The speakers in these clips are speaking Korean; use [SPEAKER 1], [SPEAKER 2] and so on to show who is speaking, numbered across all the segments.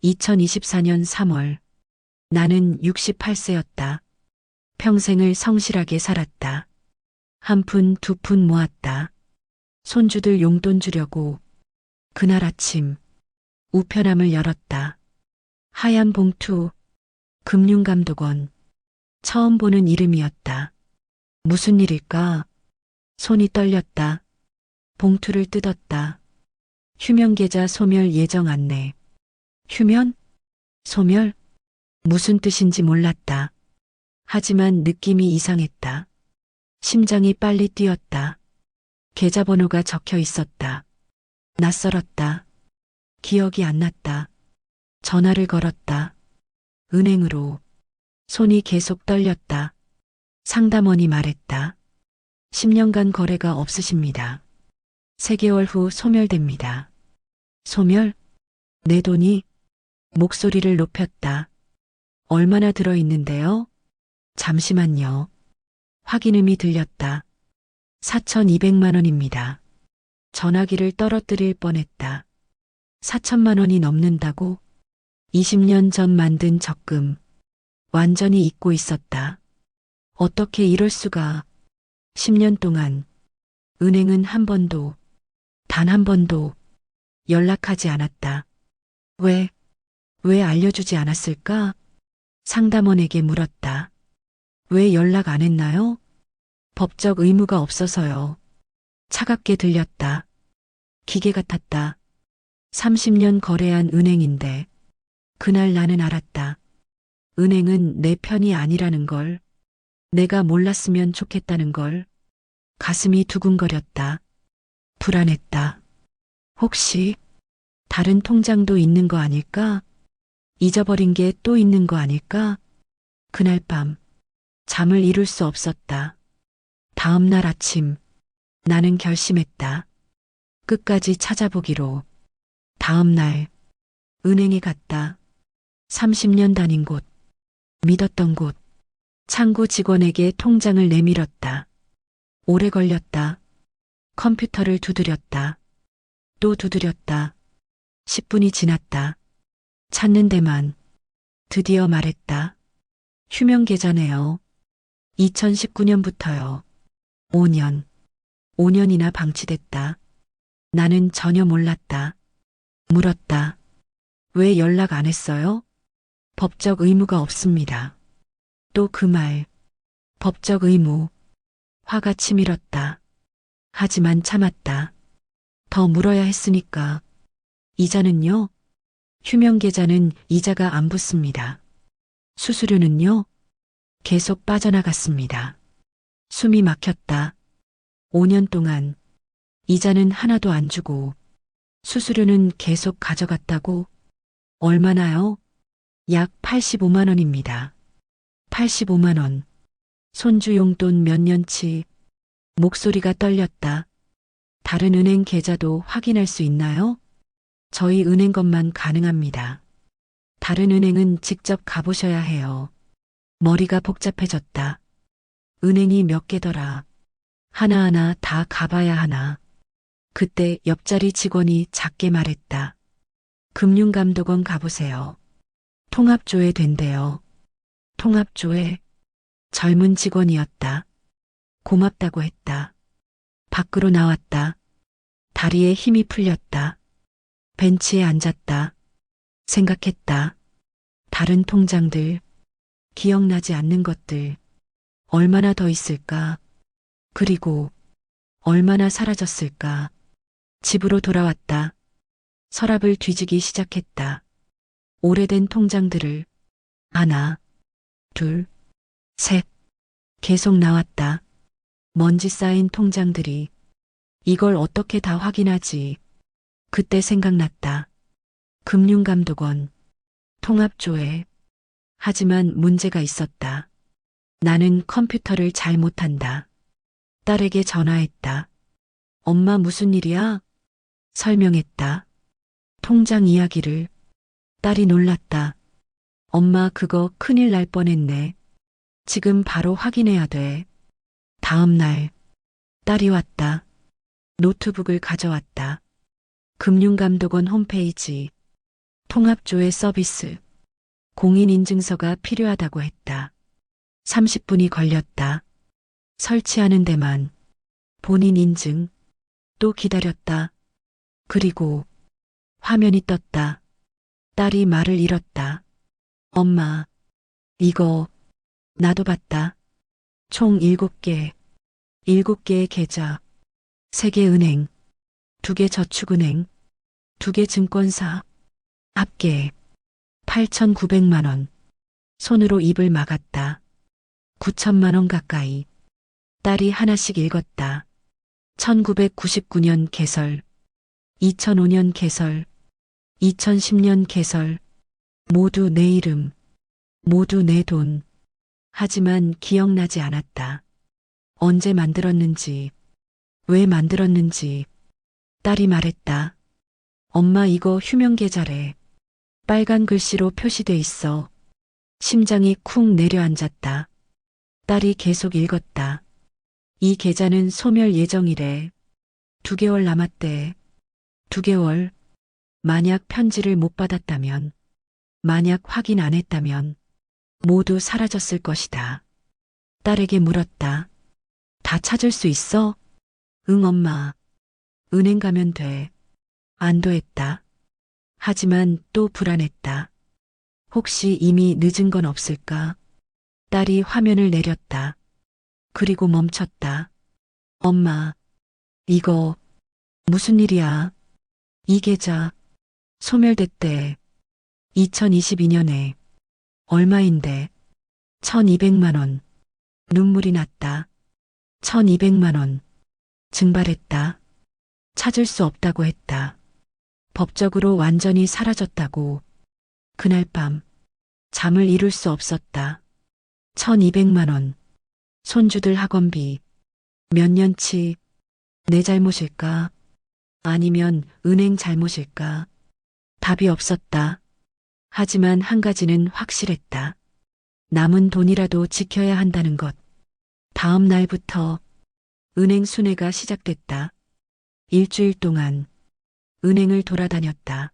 [SPEAKER 1] (2024년 3월) 나는 68세였다. 평생을 성실하게 살았다. 한 푼 두 푼 모았다. 손주들 용돈 주려고. 그날 아침 우편함을 열었다. 하얀 봉투, 금융감독원. 처음 보는 이름이었다. 무슨 일일까? 손이 떨렸다. 봉투를 뜯었다. 휴면계좌 소멸 예정 안내. 휴면? 소멸? 무슨 뜻인지 몰랐다. 하지만 느낌이 이상했다. 심장이 빨리 뛰었다. 계좌번호가 적혀 있었다. 낯설었다. 기억이 안 났다. 전화를 걸었다. 은행으로. 손이 계속 떨렸다. 상담원이 말했다. 10년간 거래가 없으십니다. 3개월 후 소멸됩니다. 소멸? 내 돈이? 목소리를 높였다. 얼마나 들어있는데요? 잠시만요. 확인음이 들렸다. 4,200만 원입니다. 전화기를 떨어뜨릴 뻔했다. 4천만 원이 넘는다고? 20년 전 만든 적금. 완전히 잊고 있었다. 어떻게 이럴 수가. 10년 동안 은행은 한 번도, 단 한 번도 연락하지 않았다. 왜 알려주지 않았을까? 상담원에게 물었다. 왜 연락 안 했나요? 법적 의무가 없어서요. 차갑게 들렸다. 기계 같았다. 30년 거래한 은행인데 그날 나는 알았다. 은행은 내 편이 아니라는 걸. 내가 몰랐으면 좋겠다는 걸. 가슴이 두근거렸다. 불안했다. 혹시 다른 통장도 있는 거 아닐까? 잊어버린 게 또 있는 거 아닐까? 그날 밤 잠을 이룰 수 없었다. 다음 날 아침 나는 결심했다. 끝까지 찾아보기로. 다음 날 은행에 갔다. 30년 다닌 곳, 믿었던 곳. 창구 직원에게 통장을 내밀었다. 오래 걸렸다. 컴퓨터를 두드렸다. 또 두드렸다. 10분이 지났다. 찾는 데만 드디어 말했다. 휴면계좌네요. 2019년부터요. 5년이나 방치됐다. 나는 전혀 몰랐다. 물었다. 왜 연락 안 했어요? 법적 의무가 없습니다. 또 그 말. 법적 의무. 화가 치밀었다. 하지만 참았다. 더 물어야 했으니까. 이자는요? 휴면계좌는 이자가 안 붙습니다. 수수료는요? 계속 빠져나갔습니다. 숨이 막혔다. 5년 동안 이자는 하나도 안 주고 수수료는 계속 가져갔다고? 얼마나요? 약 85만 원입니다. 85만 원. 손주 용돈 몇 년치. 목소리가 떨렸다. 다른 은행 계좌도 확인할 수 있나요? 저희 은행 것만 가능합니다. 다른 은행은 직접 가보셔야 해요. 머리가 복잡해졌다. 은행이 몇 개더라. 하나하나 다 가봐야 하나. 그때 옆자리 직원이 작게 말했다. 금융감독원 가보세요. 통합조회 된대요. 통합조회. 젊은 직원이었다. 고맙다고 했다. 밖으로 나왔다. 다리에 힘이 풀렸다. 벤치에 앉았다. 생각했다. 다른 통장들, 기억나지 않는 것들, 얼마나 더 있을까? 그리고 얼마나 사라졌을까? 집으로 돌아왔다. 서랍을 뒤지기 시작했다. 오래된 통장들을 하나, 둘, 셋 계속 나왔다. 먼지 쌓인 통장들이. 이걸 어떻게 다 확인하지? 그때 생각났다. 금융감독원, 통합조회. 하지만 문제가 있었다. 나는 컴퓨터를 잘 못한다. 딸에게 전화했다. 엄마 무슨 일이야? 설명했다. 통장 이야기를. 딸이 놀랐다. 엄마 그거 큰일 날 뻔했네. 지금 바로 확인해야 돼. 다음 날 딸이 왔다. 노트북을 가져왔다. 금융감독원 홈페이지. 통합조회 서비스. 공인인증서가 필요하다고 했다. 30분이 걸렸다. 설치하는 데만. 본인 인증. 또 기다렸다. 그리고 화면이 떴다. 딸이 말을 잃었다. 엄마, 이거 나도 봤다. 총 7개. 7개의 계좌. 3개 은행. 2개 저축은행. 2개 증권사. 합계 8,900만 원. 손으로 입을 막았다. 9천만 원 가까이. 딸이 하나씩 읽었다. 1999년 개설. 2005년 개설. 2010년 개설. 모두 내 이름. 모두 내 돈. 하지만 기억나지 않았다. 언제 만들었는지, 왜 만들었는지. 딸이 말했다. 엄마 이거 휴명계좌래. 빨간 글씨로 표시돼 있어. 심장이 쿵 내려앉았다. 딸이 계속 읽었다. 이 계좌는 소멸 예정이래. 2개월 남았대. 2개월. 만약 편지를 못 받았다면, 만약 확인 안 했다면 모두 사라졌을 것이다. 딸에게 물었다. 다 찾을 수 있어? 응 엄마. 은행 가면 돼. 안도했다. 하지만 또 불안했다. 혹시 이미 늦은 건 없을까? 딸이 화면을 내렸다. 그리고 멈췄다. 엄마, 이거 무슨 일이야? 이 계좌 소멸됐대. 2022년에 얼마인데? 1,200만 원. 눈물이 났다. 1,200만 원. 증발했다. 찾을 수 없다고 했다. 법적으로 완전히 사라졌다고. 그날 밤 잠을 이룰 수 없었다. 1,200만 원. 손주들 학원비. 몇 년치. 내 잘못일까? 아니면 은행 잘못일까? 답이 없었다. 하지만 한 가지는 확실했다. 남은 돈이라도 지켜야 한다는 것. 다음 날부터 은행 순회가 시작됐다. 일주일 동안 은행을 돌아다녔다.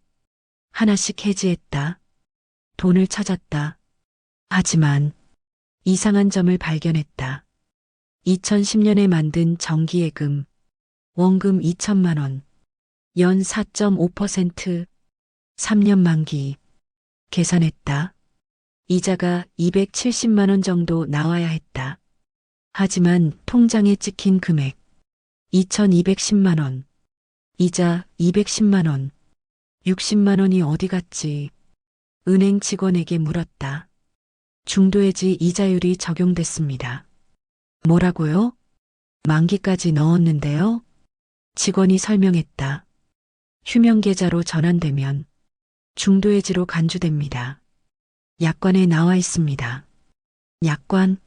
[SPEAKER 1] 하나씩 해지했다. 돈을 찾았다. 하지만 이상한 점을 발견했다. 2010년에 만든 정기예금. 원금 2천만 원. 연 4.5%. 3년 만기. 계산했다. 이자가 270만 원 정도 나와야 했다. 하지만 통장에 찍힌 금액 2,210만 원. 이자 210만 원. 60만 원이 어디 갔지? 은행 직원에게 물었다. 중도해지 이자율이 적용됐습니다. 뭐라고요? 만기까지 넣었는데요? 직원이 설명했다. 휴명계좌로 전환되면 중도해지로 간주됩니다. 약관에 나와 있습니다. 약관?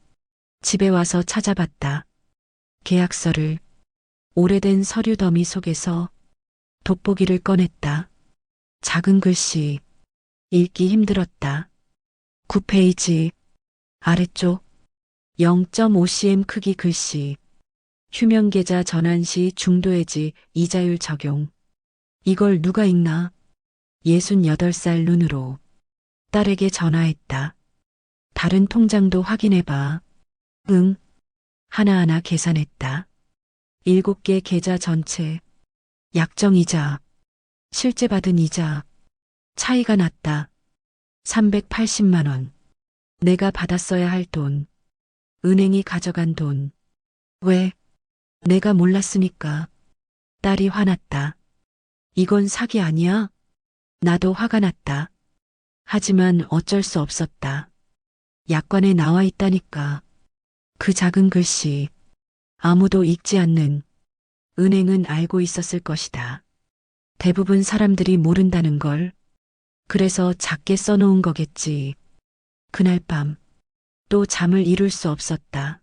[SPEAKER 1] 집에 와서 찾아봤다. 계약서를. 오래된 서류 더미 속에서 돋보기를 꺼냈다. 작은 글씨. 읽기 힘들었다. 9페이지. 아래쪽. 0.5cm 크기 글씨. 휴명계좌 전환 시 중도해지 이자율 적용. 이걸 누가 읽나? 68살 눈으로 딸에게 전화했다. 다른 통장도 확인해봐. 응. 하나하나 계산했다. 7개 계좌 전체. 약정이자. 실제 받은 이자. 차이가 났다. 380만 원. 내가 받았어야 할 돈. 은행이 가져간 돈. 왜? 내가 몰랐으니까. 딸이 화났다. 이건 사기 아니야? 나도 화가 났다. 하지만 어쩔 수 없었다. 약관에 나와 있다니까. 그 작은 글씨. 아무도 읽지 않는. 은행은 알고 있었을 것이다. 대부분 사람들이 모른다는 걸. 그래서 작게 써놓은 거겠지. 그날 밤 또 잠을 이룰 수 없었다.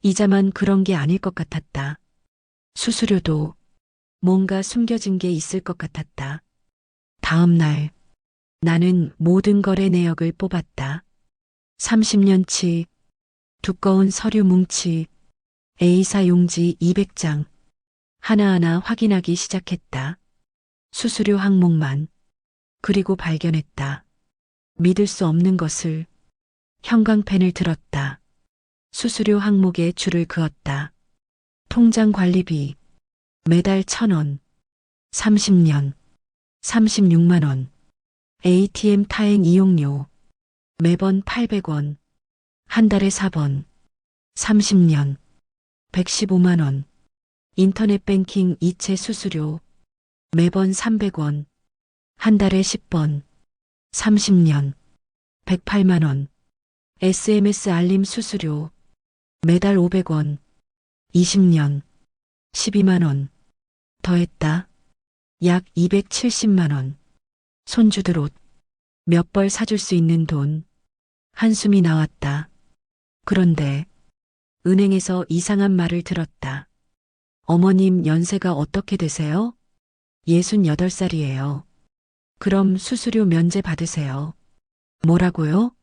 [SPEAKER 1] 이자만 그런 게 아닐 것 같았다. 수수료도 뭔가 숨겨진 게 있을 것 같았다. 다음 날 나는 모든 거래 내역을 뽑았다. 30년치 두꺼운 서류 뭉치, A사 용지 200장. 하나하나 확인하기 시작했다. 수수료 항목만. 그리고 발견했다. 믿을 수 없는 것을. 형광펜을 들었다. 수수료 항목에 줄을 그었다. 통장 관리비. 매달 1,000원. 30년. 36만 원. ATM 타행 이용료. 매번 800원. 한 달에 4번. 30년. 115만 원. 인터넷 뱅킹 이체 수수료. 매번 300원. 한 달에 10번. 30년. 108만 원. SMS 알림 수수료. 매달 500원. 20년. 12만 원. 더했다. 약 270만 원. 손주들 옷. 몇 벌 사줄 수 있는 돈. 한숨이 나왔다. 그런데 은행에서 이상한 말을 들었다. 어머님 연세가 어떻게 되세요? 68살이에요. 그럼 수수료 면제 받으세요. 뭐라고요?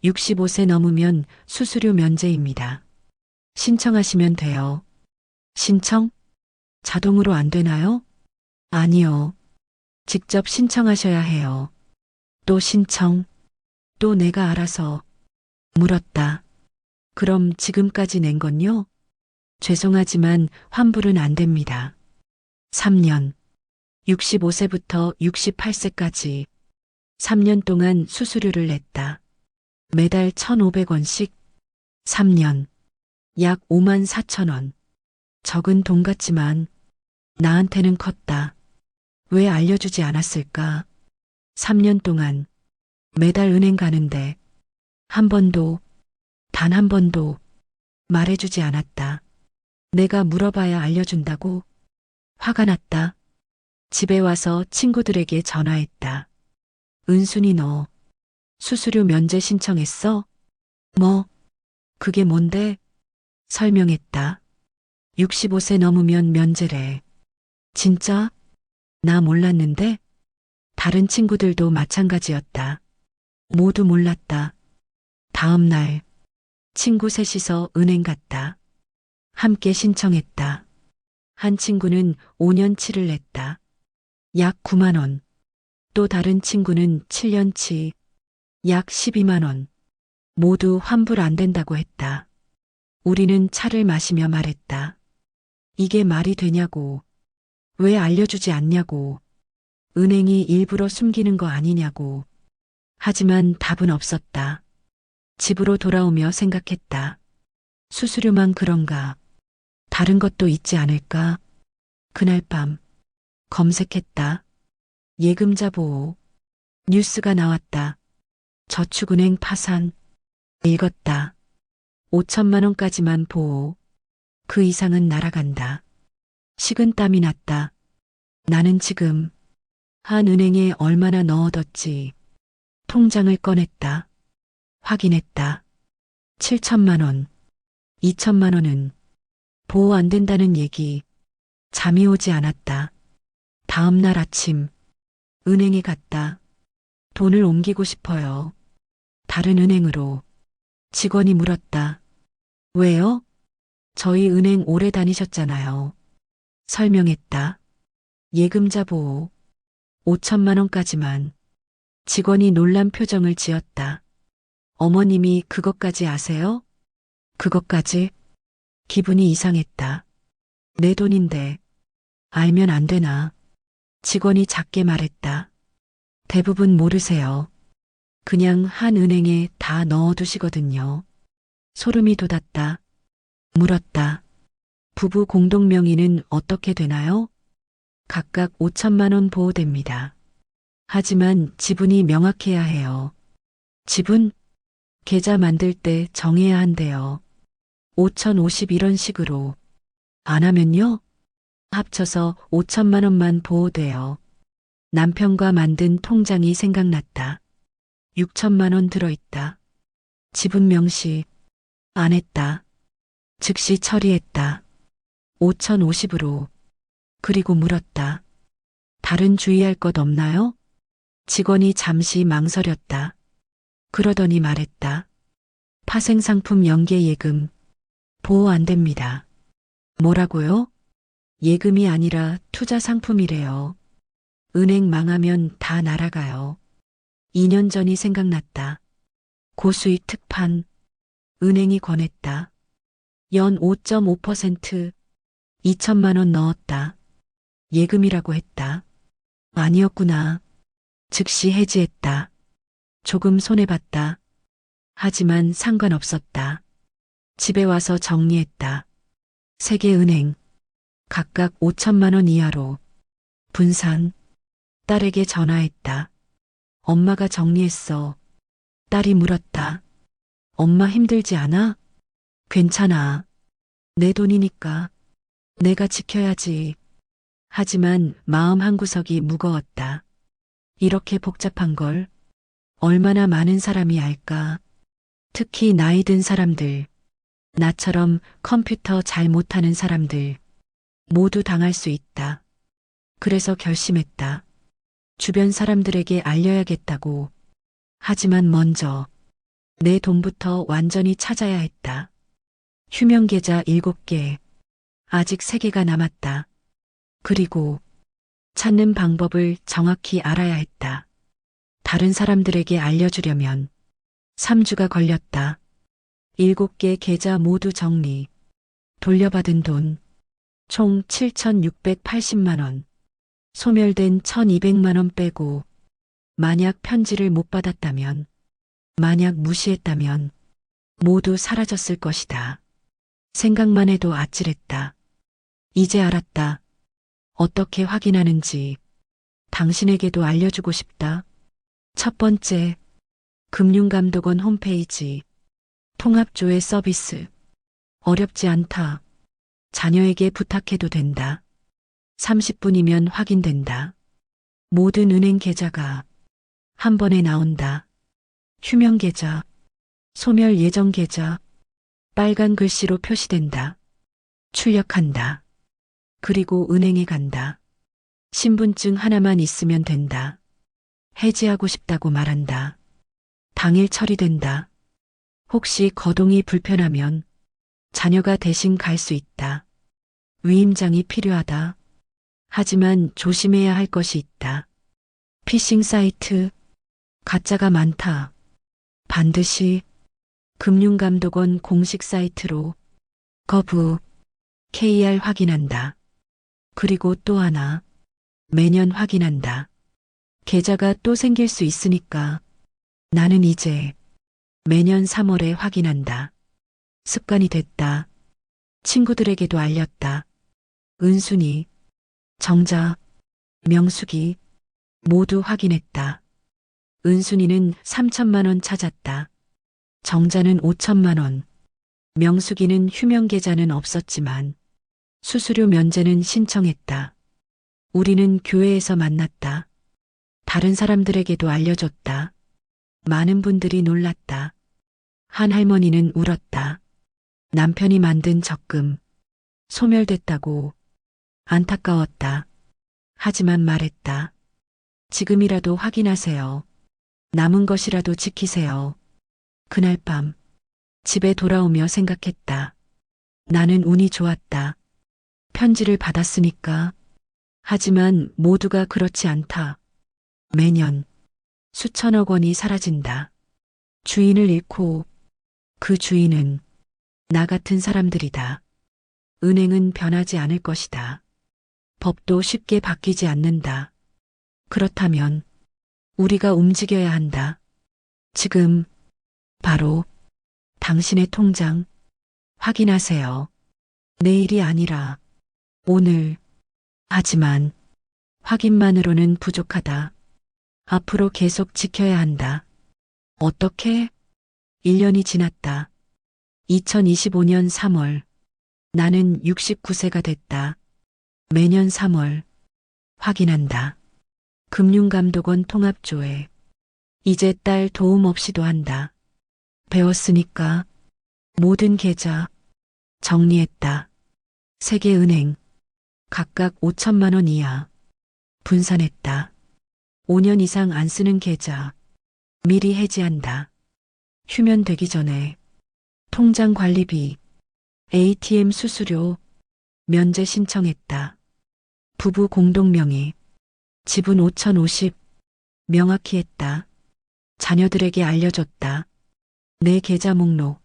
[SPEAKER 1] 65세 넘으면 수수료 면제입니다. 신청하시면 돼요. 신청? 자동으로 안 되나요? 아니요. 직접 신청하셔야 해요. 또 신청? 또 내가 알아서. 물었다. 그럼 지금까지 낸 건요? 죄송하지만 환불은 안 됩니다. 3년. 65세부터 68세까지 3년 동안 수수료를 냈다. 매달 1,500원씩 3년. 약 5만 4천 원. 적은 돈 같지만 나한테는 컸다. 왜 알려주지 않았을까? 3년 동안 매달 은행 가는데 한 번도, 단 한 번도 말해주지 않았다. 내가 물어봐야 알려준다고? 화가 났다. 집에 와서 친구들에게 전화했다. 은순이 너 수수료 면제 신청했어? 뭐? 그게 뭔데? 설명했다. 65세 넘으면 면제래. 진짜? 나 몰랐는데? 다른 친구들도 마찬가지였다. 모두 몰랐다. 다음 날 친구 셋이서 은행 갔다. 함께 신청했다. 한 친구는 5년치를 냈다. 약 9만 원. 또 다른 친구는 7년치. 약 12만 원. 모두 환불 안 된다고 했다. 우리는 차를 마시며 말했다. 이게 말이 되냐고. 왜 알려주지 않냐고. 은행이 일부러 숨기는 거 아니냐고. 하지만 답은 없었다. 집으로 돌아오며 생각했다. 수수료만 그런가. 다른 것도 있지 않을까? 그날 밤 검색했다. 예금자 보호. 뉴스가 나왔다. 저축은행 파산. 읽었다. 5천만 원까지만 보호. 그 이상은 날아간다. 식은땀이 났다. 나는 지금 한 은행에 얼마나 넣어뒀지. 통장을 꺼냈다. 확인했다. 7천만 원. 2천만 원은 보호 안 된다는 얘기. 잠이 오지 않았다. 다음 날 아침 은행에 갔다. 돈을 옮기고 싶어요. 다른 은행으로. 직원이 물었다. 왜요? 저희 은행 오래 다니셨잖아요. 설명했다. 예금자 보호. 5천만 원까지만. 직원이 놀란 표정을 지었다. 어머님이 그것까지 아세요? 그것까지? 기분이 이상했다. 내 돈인데 알면 안 되나? 직원이 작게 말했다. 대부분 모르세요. 그냥 한 은행에 다 넣어두시거든요. 소름이 돋았다. 물었다. 부부 공동 명의는 어떻게 되나요? 각각 5천만 원 보호됩니다. 하지만 지분이 명확해야 해요. 지분? 계좌 만들 때 정해야 한대요. 5,050 이런 식으로. 안 하면요? 합쳐서 5천만 원만 보호돼요. 남편과 만든 통장이 생각났다. 6천만 원 들어있다. 지분 명시. 안 했다. 즉시 처리했다. 5,050으로. 그리고 물었다. 다른 주의할 것 없나요? 직원이 잠시 망설였다. 그러더니 말했다. 파생상품 연계 예금. 보호 안 됩니다. 뭐라고요? 예금이 아니라 투자 상품이래요. 은행 망하면 다 날아가요. 2년 전이 생각났다. 고수익 특판. 은행이 권했다. 연 5.5%, 2천만 원 넣었다. 예금이라고 했다. 아니었구나. 즉시 해지했다. 조금 손해봤다. 하지만 상관없었다. 집에 와서 정리했다. 세 개 은행, 각각 5천만 원 이하로 분산. 딸에게 전화했다. 엄마가 정리했어. 딸이 물었다. 엄마 힘들지 않아? 괜찮아. 내 돈이니까. 내가 지켜야지. 하지만 마음 한구석이 무거웠다. 이렇게 복잡한 걸 얼마나 많은 사람이 알까? 특히 나이 든 사람들, 나처럼 컴퓨터 잘 못하는 사람들, 모두 당할 수 있다. 그래서 결심했다. 주변 사람들에게 알려야겠다고. 하지만 먼저 내 돈부터 완전히 찾아야 했다. 휴면 계좌 7개, 아직 3개가 남았다. 그리고 찾는 방법을 정확히 알아야 했다. 다른 사람들에게 알려주려면 3주가 걸렸다. 7개 계좌 모두 정리. 돌려받은 돈 총 7,680만 원. 소멸된 1,200만 원 빼고 만약 편지를 못 받았다면, 만약 무시했다면 모두 사라졌을 것이다. 생각만 해도 아찔했다. 이제 알았다. 어떻게 확인하는지 당신에게도 알려주고 싶다. 첫 번째, 금융감독원 홈페이지, 통합조회 서비스. 어렵지 않다. 자녀에게 부탁해도 된다. 30분이면 확인된다. 모든 은행 계좌가 한 번에 나온다. 휴면 계좌, 소멸 예정 계좌, 빨간 글씨로 표시된다. 출력한다. 그리고 은행에 간다. 신분증 하나만 있으면 된다. 해지하고 싶다고 말한다. 당일 처리된다. 혹시 거동이 불편하면 자녀가 대신 갈 수 있다. 위임장이 필요하다. 하지만 조심해야 할 것이 있다. 피싱 사이트, 가짜가 많다. 반드시 금융감독원 공식 사이트로 거부, KR 확인한다. 그리고 또 하나, 매년 확인한다. 계좌가 또 생길 수 있으니까 나는 이제 매년 3월에 확인한다. 습관이 됐다. 친구들에게도 알렸다. 은순이, 정자, 명숙이 모두 확인했다. 은순이는 3천만 원 찾았다. 정자는 5천만 원. 명숙이는 휴면 계좌는 없었지만 수수료 면제는 신청했다. 우리는 교회에서 만났다. 다른 사람들에게도 알려줬다. 많은 분들이 놀랐다. 한 할머니는 울었다. 남편이 만든 적금 소멸됐다고. 안타까웠다. 하지만 말했다. 지금이라도 확인하세요. 남은 것이라도 지키세요. 그날 밤 집에 돌아오며 생각했다. 나는 운이 좋았다. 편지를 받았으니까. 하지만 모두가 그렇지 않다. 매년 수천억 원이 사라진다. 주인을 잃고 그 주인은 나 같은 사람들이다. 은행은 변하지 않을 것이다. 법도 쉽게 바뀌지 않는다. 그렇다면 우리가 움직여야 한다. 지금 바로 당신의 통장 확인하세요. 내일이 아니라 오늘. 하지만 확인만으로는 부족하다. 앞으로 계속 지켜야 한다. 어떻게? 1년이 지났다. 2025년 3월. 나는 69세가 됐다. 매년 3월. 확인한다. 금융감독원 통합조회. 이제 딸 도움 없이도 한다. 배웠으니까 모든 계좌 정리했다. 3개 은행 각각 5천만 원 이하 분산했다. 5년 이상 안 쓰는 계좌 미리 해지한다. 휴면 되기 전에 통장 관리비 ATM 수수료, 면제 신청했다. 부부 공동명의, 지분 5,050, 명확히 했다. 자녀들에게 알려줬다. 내 계좌 목록,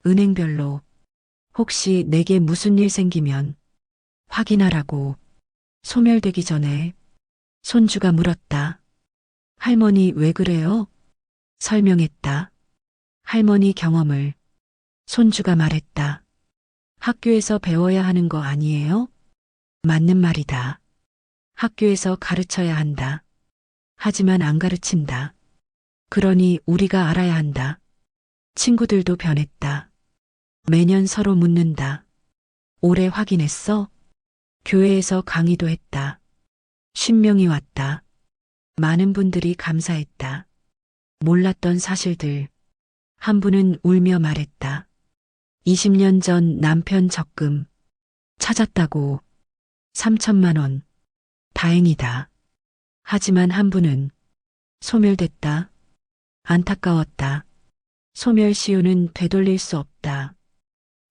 [SPEAKER 1] 은행별로. 혹시 내게 무슨 일 생기면 확인하라고. 소멸되기 전에 손주가 물었다. 할머니 왜 그래요? 설명했다. 할머니 경험을. 손주가 말했다. 학교에서 배워야 하는 거 아니에요? 맞는 말이다. 학교에서 가르쳐야 한다. 하지만 안 가르친다. 그러니 우리가 알아야 한다. 친구들도 변했다. 매년 서로 묻는다. 올해 확인했어? 교회에서 강의도 했다. 10명이 왔다. 많은 분들이 감사했다. 몰랐던 사실들. 한 분은 울며 말했다. 20년 전 남편 적금 찾았다고. 3천만 원. 다행이다. 하지만 한 분은 소멸됐다. 안타까웠다. 소멸시효는 되돌릴 수 없다.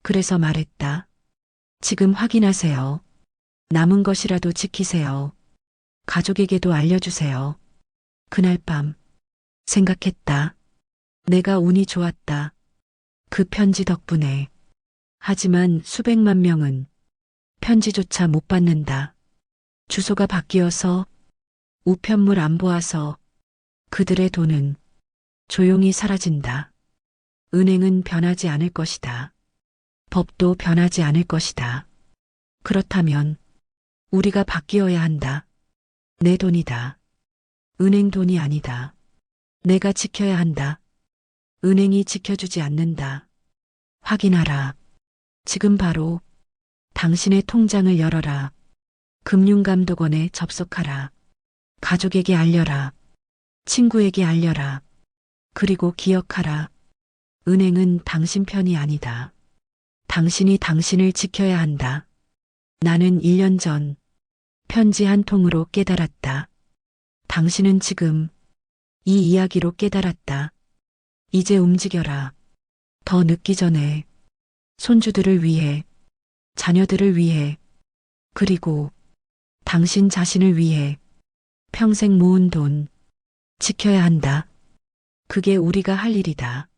[SPEAKER 1] 그래서 말했다. 지금 확인하세요. 남은 것이라도 지키세요. 가족에게도 알려주세요. 그날 밤 생각했다. 내가 운이 좋았다. 그 편지 덕분에. 하지만 수백만 명은 편지조차 못 받는다. 주소가 바뀌어서, 우편물 안 보아서 그들의 돈은 조용히 사라진다. 은행은 변하지 않을 것이다. 법도 변하지 않을 것이다. 그렇다면 우리가 바뀌어야 한다. 내 돈이다. 은행 돈이 아니다. 내가 지켜야 한다. 은행이 지켜주지 않는다. 확인하라. 지금 바로 당신의 통장을 열어라. 금융감독원에 접속하라. 가족에게 알려라. 친구에게 알려라. 그리고 기억하라. 은행은 당신 편이 아니다. 당신이 당신을 지켜야 한다. 나는 1년 전 편지 한 통으로 깨달았다. 당신은 지금 이 이야기로 깨달았다. 이제 움직여라. 더 늦기 전에 손주들을 위해, 자녀들을 위해, 그리고 당신 자신을 위해 평생 모은 돈 지켜야 한다. 그게 우리가 할 일이다.